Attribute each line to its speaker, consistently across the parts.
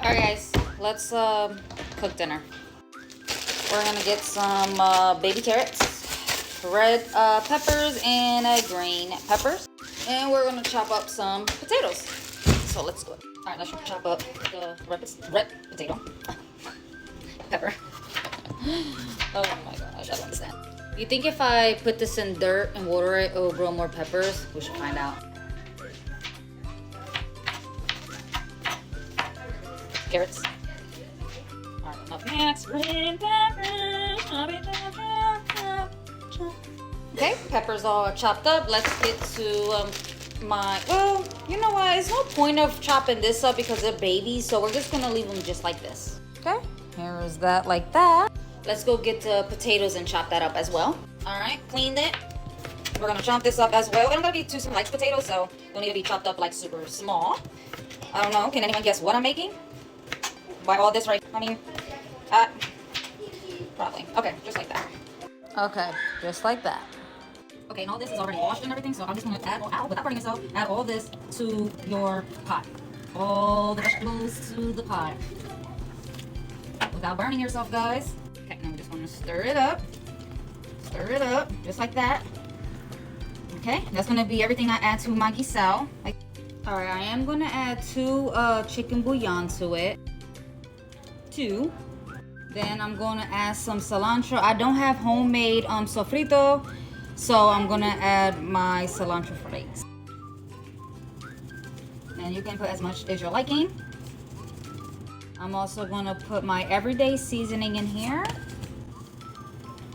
Speaker 1: Alright guys, let's cook dinner. We're gonna get some baby carrots, red peppers, and green peppers. And we're gonna chop up some potatoes. So let's do it. Alright, let's chop up the red potato. Pepper. Oh my gosh, I don't understand. You think if I put this in dirt and water it, it will grow more peppers? We should find out. Carrots. Alright, enough mix. Okay, peppers all chopped up. Let's get to well, you know what? It's no point of chopping this up because they're babies, so we're just gonna leave them just like this. Okay, here is that like that. Let's go get the potatoes and chop that up as well. Alright, cleaned it. We're gonna chop this up as well. They don't gotta be too small like potatoes, so don't need to be chopped up like super small. I don't know, can anyone guess what I'm making? By all this, right? I mean, probably. Okay, just like that. Okay, just like that. Okay, and all this is already washed and everything, so I'm just gonna add without burning myself, add all this to your pot. All the vegetables to the pot. Without burning yourself, guys. Okay, now we're just gonna stir it up. Stir it up, just like that. Okay, that's gonna be everything I add to my gisao. Alright, I am gonna add 2 chicken bouillon to it. 2. Then I'm gonna add some cilantro. I don't have homemade sofrito, so I'm gonna add my cilantro flakes. And you can put as much as you're liking. I'm also gonna put my everyday seasoning in here.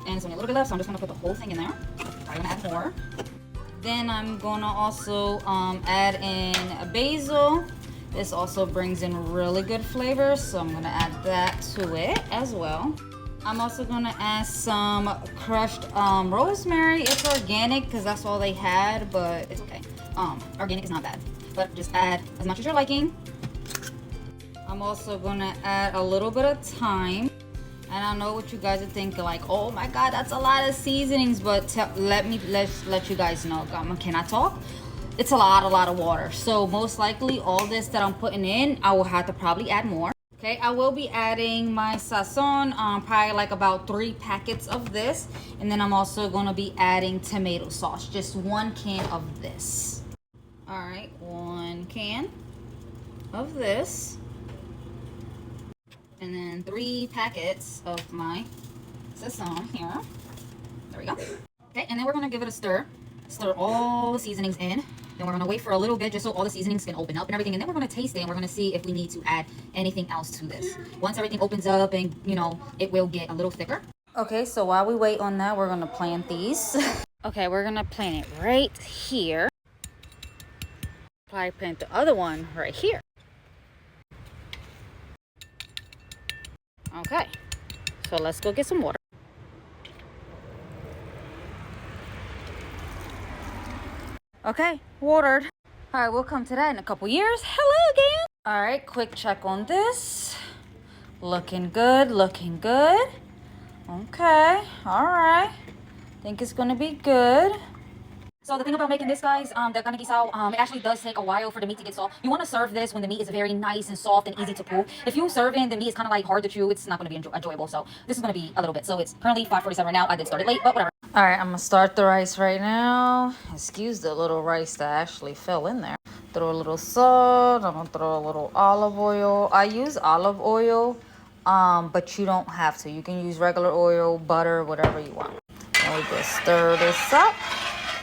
Speaker 1: And it's only a little bit left, so I'm just gonna put the whole thing in there. I'm gonna add more. Then I'm gonna also add in basil. This also brings in really good flavor, so I'm gonna add that to it as well. I'm also gonna add some crushed rosemary. It's organic because that's all they had, but it's okay. Organic is not bad, but just add as much as you're liking. I'm also gonna add a little bit of thyme. And I know what you guys are thinking, like, oh my god, that's a lot of seasonings, but let's let you guys know. Can I talk? It's a lot of water. So most likely all this that I'm putting in, I will have to probably add more. Okay, I will be adding my sazon, probably like about 3 packets of this. And then I'm also gonna be adding tomato sauce, just 1 can of this. All right, 1 can of this. And then 3 packets of my sazon here. There we go. Okay, and then we're gonna give it a stir. Stir all the seasonings in. Then we're gonna wait for a little bit just so all the seasonings can open up and everything. And then we're gonna taste it and we're gonna see if we need to add anything else to this. Once everything opens up and, you know, it will get a little thicker. Okay, so while we wait on that, we're gonna plant these. Okay, we're gonna plant it right here. Probably plant the other one right here. Okay, so let's go get some water. Okay, watered. All right, we'll come to that in a couple years. Hello again. All right, quick check on this. Looking good, looking good. Okay, all right. Think it's gonna be good. So the thing about making this, guys, the kani gisao, it actually does take a while for the meat to get soft. You want to serve this when the meat is very nice and soft and easy to pull. If you serve in, the meat is kind of like hard to chew. It's not going to be enjoyable. So this is going to be a little bit. So it's currently 5:47 right now. I did start it late, but whatever. All right, I'm going to start the rice right now. Excuse the little rice that actually fell in there. Throw a little salt. I'm going to throw a little olive oil. I use olive oil, but you don't have to. You can use regular oil, butter, whatever you want. And we just stir this up.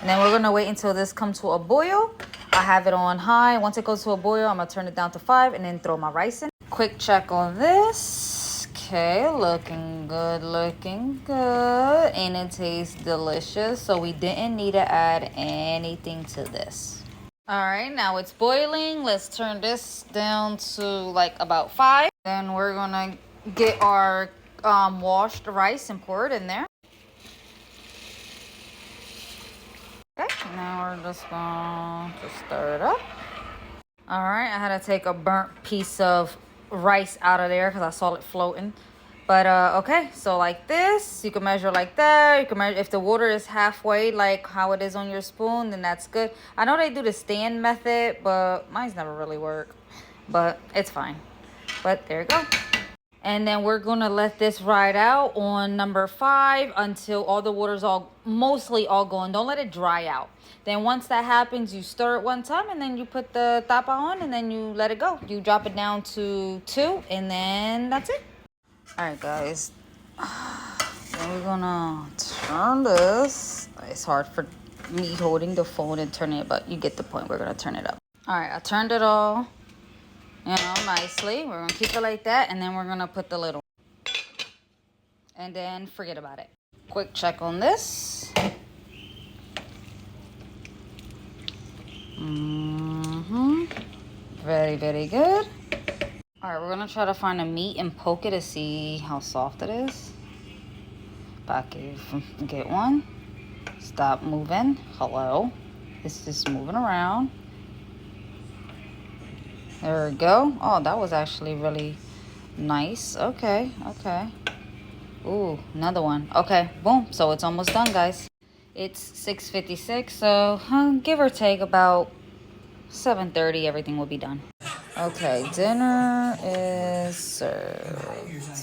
Speaker 1: And then we're gonna wait until this comes to a boil. I have it on high. Once it goes to a boil, I'm gonna turn it down to 5 and then throw my rice in. Quick check on this. Okay, looking good, looking good. And it tastes delicious. So we didn't need to add anything to this. All right, now it's boiling. Let's turn this down to like about 5. Then we're gonna get our washed rice and pour it in there. Okay, now we're just going to stir it up. All right, I had to take a burnt piece of rice out of there because I saw it floating. But okay, so like this, you can measure like that. You can measure if the water is halfway, like how it is on your spoon, then that's good. I know they do the stand method, but mine's never really work. But it's fine. But there you go. And then we're gonna let this ride out on number 5 until all the water's mostly all gone. Don't let it dry out. Then once that happens, you stir it one time and then you put the tapa on and then you let it go. You drop it down to 2 and then that's it. All right, guys. Then we're gonna turn this. It's hard for me holding the phone and turning it, but you get the point. We're gonna turn it up. All right, I turned it all, nicely. We're gonna keep it like that, and then we're gonna put the lid on. And then forget about it. Quick check on this. Very, very good. All right, we're gonna try to find a meat and poke it to see how soft it is. Back if get one. Stop moving. Hello. It's just moving around. There we go. Oh, that was actually really nice. Okay, okay. Ooh, another one. Okay, boom. So it's almost done, guys. It's 6:56, so give or take about 7:30, everything will be done. Okay, dinner is served.